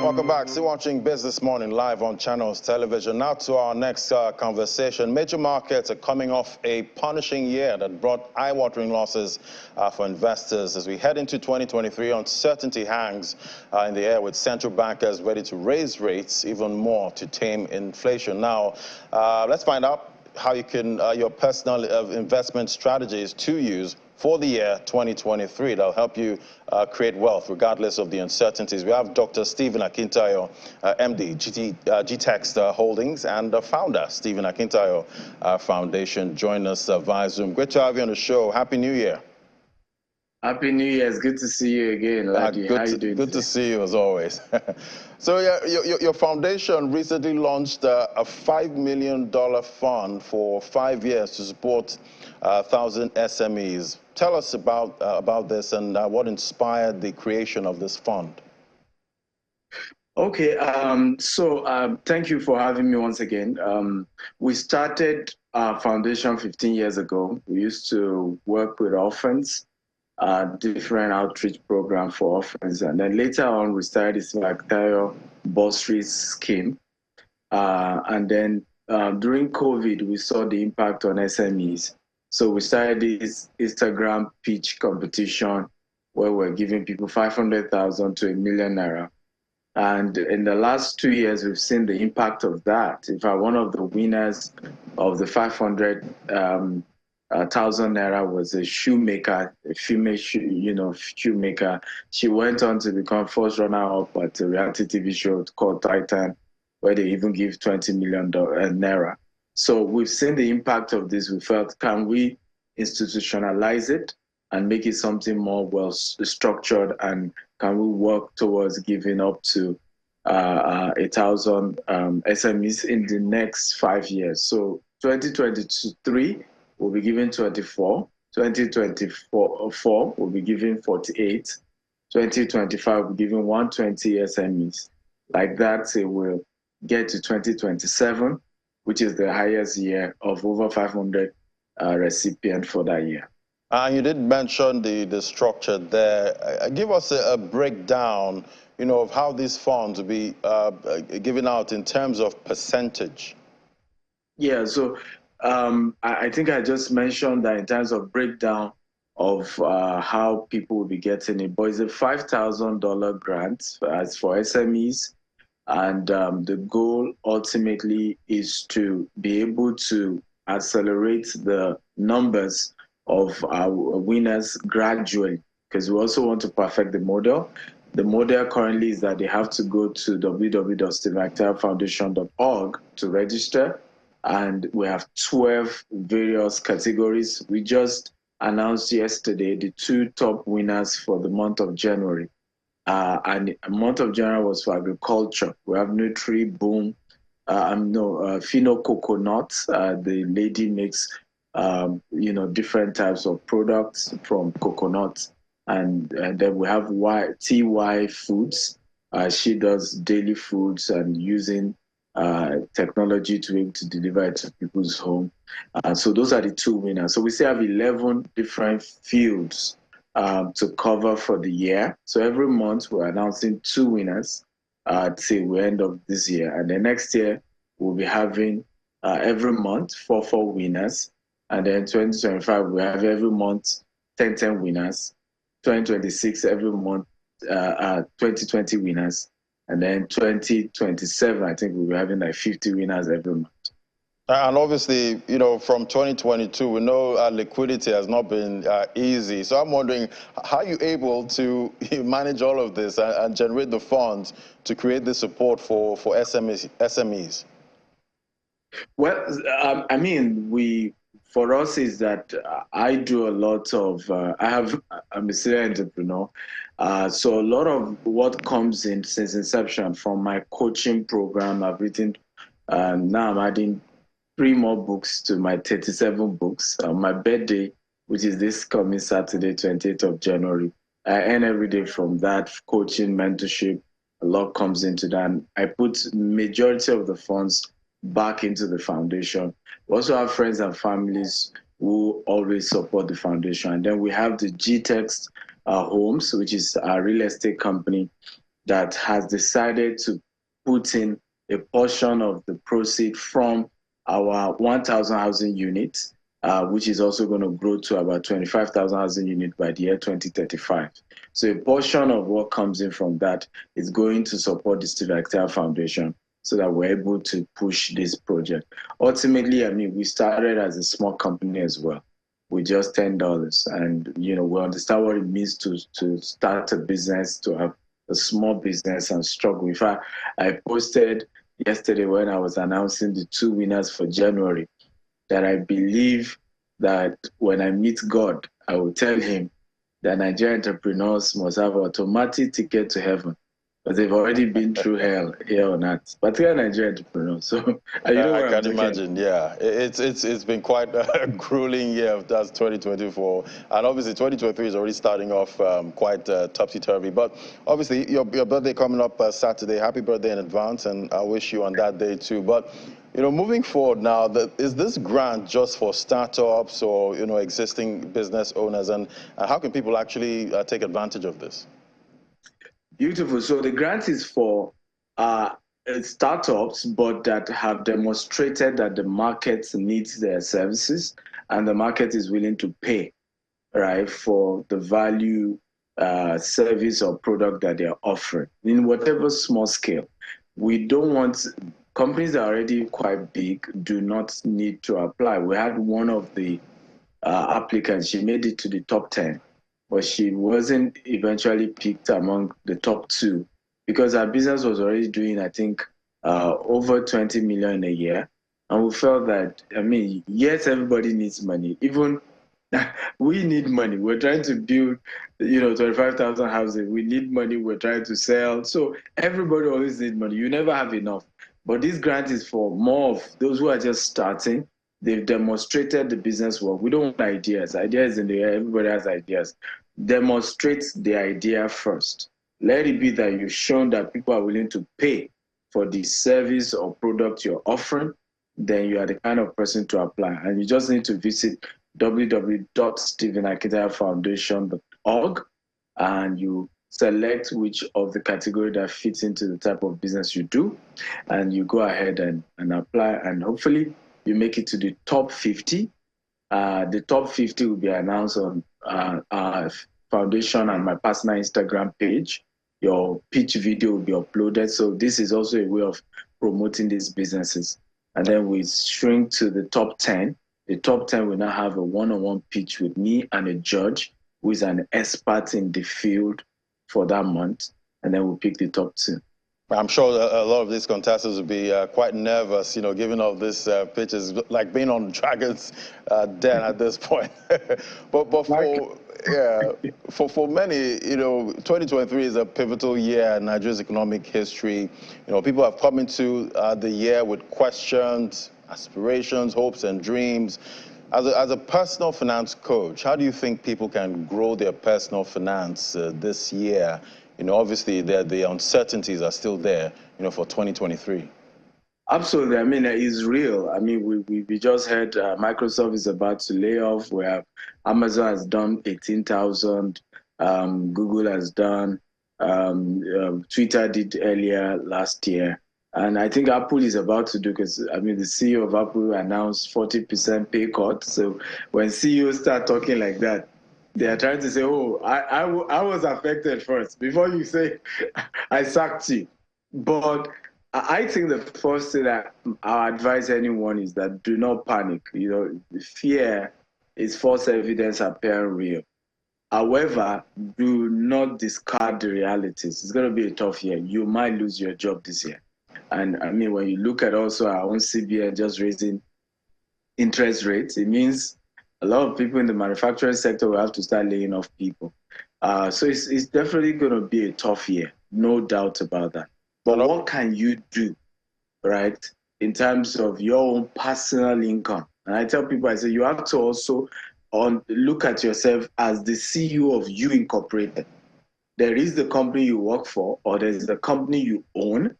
Welcome back. Still watching Business Morning live on Channels Television. Now to our next conversation. Major markets are coming off a punishing year that brought eye-watering losses for investors. As we head into 2023, uncertainty hangs in the air, with central bankers ready to raise rates even more to tame inflation. Now, let's find out how you can your personal investment strategies to use for the year 2023 that'll help you create wealth regardless of the uncertainties. We have Dr. Stephen Akintayo, MD, Gtext Holdings, and founder, Stephen Akintayo Foundation, join us via Zoom. Great to have you on the show. Happy New Year. Happy New Year. It's good to see you again, Ladi. How you doing Good to see you, as always. So your foundation recently launched a $5 million fund for 5 years to support 1,000 SMEs. Tell us about this and what inspired the creation of this fund. Okay, thank you for having me once again. We started our foundation 15 years ago. We used to work with orphans, different outreach program for orphans, and then later on we started this Akintayo bursary scheme. And then during COVID, we saw the impact on SMEs. So we started this Instagram pitch competition where we're giving people 500,000 to $1 million naira. And in the last 2 years, we've seen the impact of that. In fact, one of the winners of the 500,000 naira was a shoemaker, a female shoemaker. She went on to become first runner-up at a reality TV show called Titan, where they even give 20 million naira. So we've seen the impact of this. We felt, can we institutionalize it and make it something more well structured, and can we work towards giving up to 1,000 SMEs in the next 5 years? So 2023, we'll be giving 24. 2024, we'll be giving 48. 2025, we'll be giving 120 SMEs. Like that, it will get to 2027, which is the highest year of over 500 recipients for that year. You did mention the structure there. Give us a breakdown, of how these funds will be given out in terms of percentage. Yeah, so I think I just mentioned that in terms of breakdown of how people will be getting it, but it's a $5,000 grant as for SMEs. And the goal ultimately is to be able to accelerate the numbers of our winners gradually, because we also want to perfect the model. The model currently is that they have to go to www.stevenakintayofoundation.org to register. And we have 12 various categories. We just announced yesterday the 2 top winners for the month of January. And the month of January was for agriculture. We have Nutri Boom, Fino Coconut. The lady makes, different types of products from coconut. And then we have TY Foods. She does daily foods and using technology to be able to deliver it to people's home. So those are the 2 winners. So we still have 11 different fields to cover for the year. So every month we're announcing 2 winners till the end of this year. And the next year we'll be having every month 4 winners. And then 2025 we have every month 10 winners. 2026 every month 20 winners. And then 2027 I think we'll be having like 50 winners every month. And obviously, from 2022, we know liquidity has not been easy. So I'm wondering, how are you able to manage all of this and generate the funds to create the support for SMEs? Well, for us is that I do a lot of, I'm a serial entrepreneur. So a lot of what comes in since inception from my coaching program, I've written, now I'm adding 3 more books to my 37 books. My birthday, which is this coming Saturday, 28th of January, I earn every day from that coaching, mentorship. A lot comes into that. And I put majority of the funds back into the foundation. We also have friends and families who always support the foundation. And then we have the Gtext Homes, which is our real estate company, that has decided to put in a portion of the proceed from our 1,000 housing units, which is also going to grow to about 25,000 housing units by the year 2035. So a portion of what comes in from that is going to support the Steve Actel Foundation so that we're able to push this project. Ultimately, I mean, we started as a small company as well with just $10. And, you know, we understand what it means to start a business, to have a small business and struggle. In fact, I posted yesterday when I was announcing the two winners for January that I believe that when I meet God, I will tell him that Nigerian entrepreneurs must have automatic ticket to heaven, but they've already been through hell here on earth. But they're Nigerian entrepreneurs, so you know I what I'm can talking. imagine, yeah. It's been quite a grueling year. That's 2024, and obviously 2023 is already starting off quite topsy-turvy. But obviously, your birthday coming up Saturday. Happy birthday in advance, and I wish you on that day too. But you know, moving forward now, is this grant just for startups or you know existing business owners, and how can people actually take advantage of this? Beautiful. So the grant is for startups, but that have demonstrated that the market needs their services and the market is willing to pay, right, for the value service or product that they're offering in whatever small scale. We don't want companies that are already quite big do not need to apply. We had one of the applicants, she made it to the top 10, but she wasn't eventually picked among the top two because her business was already doing, I think, over 20 million a year. And we felt that, I mean, yes, everybody needs money. Even we need money. We're trying to build, you know, 25,000 houses. We need money. We're trying to sell. So everybody always needs money. You never have enough. But this grant is for more of those who are just starting. They've demonstrated the business work. We don't want ideas. Ideas in the air. Everybody has ideas. Demonstrate the idea first. Let it be that you've shown that people are willing to pay for the service or product you're offering. Then you are the kind of person to apply. And you just need to visit www.stephenakitafoundation.org and you select which of the category that fits into the type of business you do, and you go ahead and apply, and hopefully you make it to the top 50. The top 50 will be announced on our foundation and my personal Instagram page. Your pitch video will be uploaded. So this is also a way of promoting these businesses. And then we shrink to the top 10. The top 10 will now have a one-on-one pitch with me and a judge who is an expert in the field for that month. And then we'll pick the top 2. I'm sure a lot of these contestants will be quite nervous, you know, given all these pitches, like being on Dragon's den at this point. but for many, you know, 2023 is a pivotal year in Nigeria's economic history. You know, people have come into the year with questions, aspirations, hopes, and dreams. As a personal finance coach, how do you think people can grow their personal finance this year? You know, obviously, the uncertainties are still there, you know, for 2023. Absolutely. I mean, it's real. I mean, we just heard Microsoft is about to lay off, where Amazon has done 18,000, Google has done, Twitter did earlier last year. And I think Apple is about to do, because I mean, the CEO of Apple announced 40% pay cut. So when CEOs start talking like that, they are trying to say, oh, I was affected first before you say I sacked you. But I think the first thing that I advise anyone is that do not panic. You know, fear is false evidence appearing real. However, do not discard the realities. It's going to be a tough year. You might lose your job this year. And I mean, when you look at also our own CBN just raising interest rates, it means a lot of people in the manufacturing sector will have to start laying off people. So it's definitely going to be a tough year, no doubt about that. But what can you do, right, in terms of your own personal income? And I tell people, I say, you have to also look at yourself as the CEO of You Incorporated. There is the company you work for, or there's the company you own,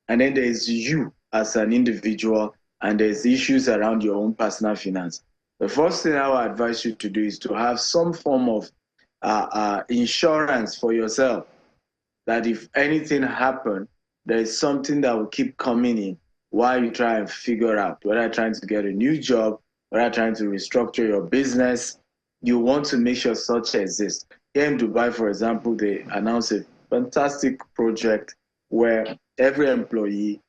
and then there's you as an individual, and there's issues around your own personal finance. The first thing I would advise you to do is to have some form of insurance for yourself. that if anything happened, there is something that will keep coming in while you try and figure out whether trying to get a new job, whether trying to restructure your business. You want to make sure such exists. Here in Dubai, for example, they announced a fantastic project where every employee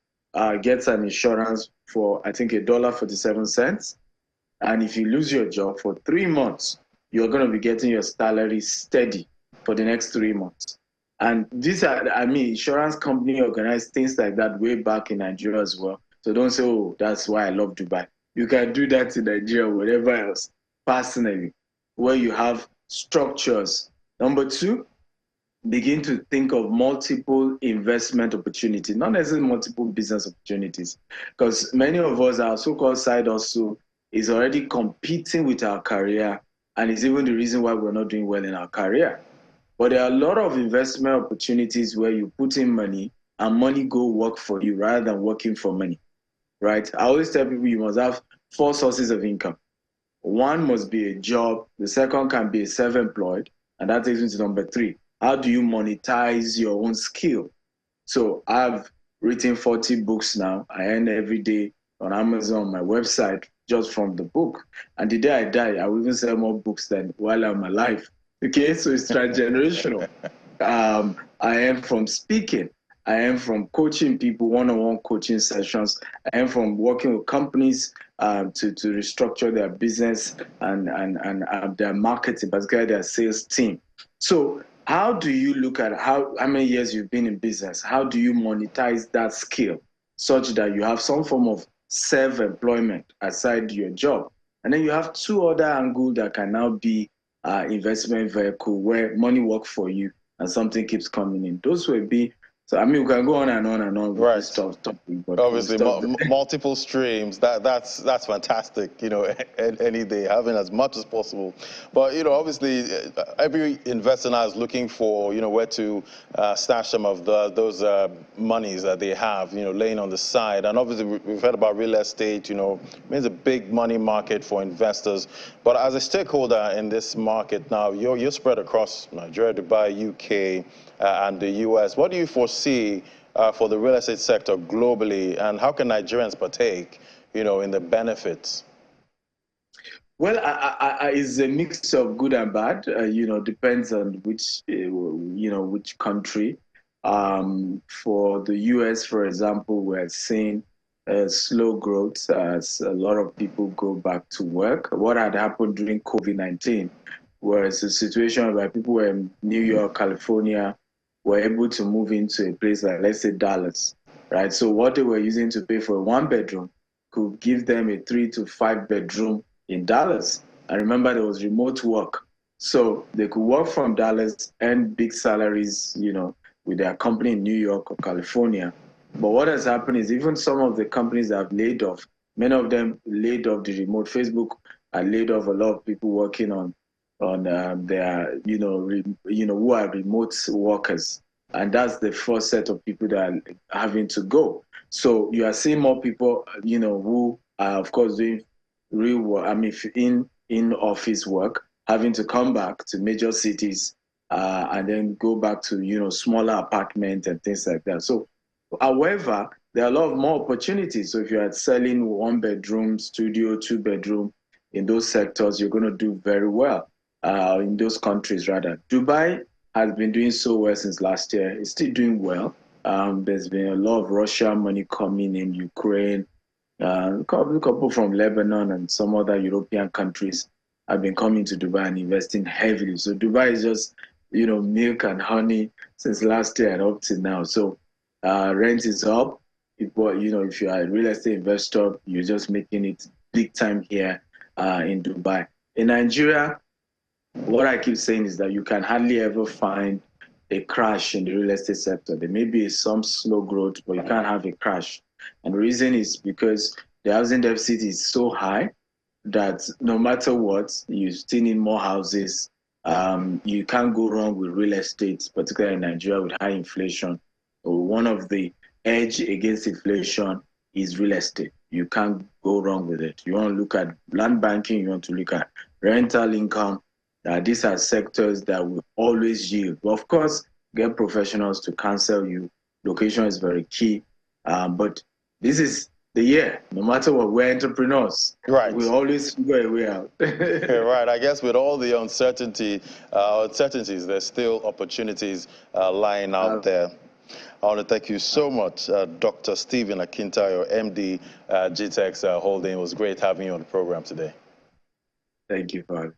gets an insurance for, I think, $1.47. And if you lose your job for 3 months, you're going to be getting your salary steady for the next 3 months. And these are, I mean, insurance company organize things like that way back in Nigeria as well. So don't say, oh, that's why I love Dubai. You can do that in Nigeria, whatever else, personally, where you have structures. Number two, begin to think of multiple investment opportunities, not necessarily multiple business opportunities, because many of us, our so-called side hustle is already competing with our career, and is even the reason why we're not doing well in our career. But there are a lot of investment opportunities where you put in money and money go work for you rather than working for money, right? I always tell people you must have 4 sources of income. One must be a job. The second can be a self-employed. And that takes me to number three. How do you monetize your own skill? So I've written 40 books now. I earn every day on Amazon, my website, just from the book. And the day I die, I will even sell more books than while I'm alive. Okay, so it's transgenerational. I am from speaking. I am from coaching people, one-on-one coaching sessions. I am from working with companies to restructure their business and their marketing, particularly their sales team. So how do you look at how many years you've been in business? How do you monetize that skill such that you have some form of self-employment aside your job? And then you have two other angles that can now be investment vehicle where money works for you and something keeps coming in. Those will be, so I mean, we can go on and on and on with this topic. But obviously, multiple streams. That's fantastic. You know, any day having as much as possible. But you know, obviously, every investor now is looking for where to stash some of those monies that they have laying on the side. And obviously, we've heard about real estate. You know, it's a big money market for investors. But as a stakeholder in this market now, you're spread across Nigeria, Dubai, UK, and the US. What do you foresee for the real estate sector globally, and how can Nigerians partake, in the benefits? Well, it's a mix of good and bad. Depends on which, which country. For the US, for example, we're seeing slow growth as a lot of people go back to work. What had happened during COVID-19 was a situation where people were in New York, California, were able to move into a place like, let's say, Dallas, right? So what they were using to pay for a 1-bedroom could give them a 3 to 5 bedroom in Dallas. And remember, there was remote work. So they could work from Dallas, earn big salaries, with their company in New York or California. But what has happened is even some of the companies that have laid off, many of them laid off the remote. Facebook had laid off a lot of people working on their, who are remote workers. And that's the first set of people that are having to go. So you are seeing more people, who are, of course, doing real work, in office work, having to come back to major cities and then go back to, smaller apartments and things like that. So, however, there are a lot of more opportunities. So if you're selling 1-bedroom, studio, 2-bedroom, in those sectors, you're going to do very well. In those countries, rather. Dubai has been doing so well since last year. It's still doing well. There's been a lot of Russian money coming in, Ukraine, a couple from Lebanon and some other European countries have been coming to Dubai and investing heavily. So Dubai is just, milk and honey since last year and up to now. So rent is up. People, if you are a real estate investor, you're just making it big time here in Dubai. In Nigeria, what I keep saying is that you can hardly ever find a crash in the real estate sector. There may be some slow growth, but you can't have a crash. And the reason is because the housing deficit is so high that no matter what, you still need more houses. You can't go wrong with real estate, particularly in Nigeria with high inflation. So one of the edge against inflation is real estate. You can't go wrong with it. You want to look at land banking, you want to look at rental income. These are sectors that will always yield. But of course, get professionals to counsel you. Location is very key. But this is the year. No matter what, we're entrepreneurs. Right. We always figure a way out. Right. I guess with all the uncertainties, there's still opportunities lying out there. I want to thank you so much, Dr. Stephen Akintayo, MD, Gtext Holding. It was great having you on the program today. Thank you, Father.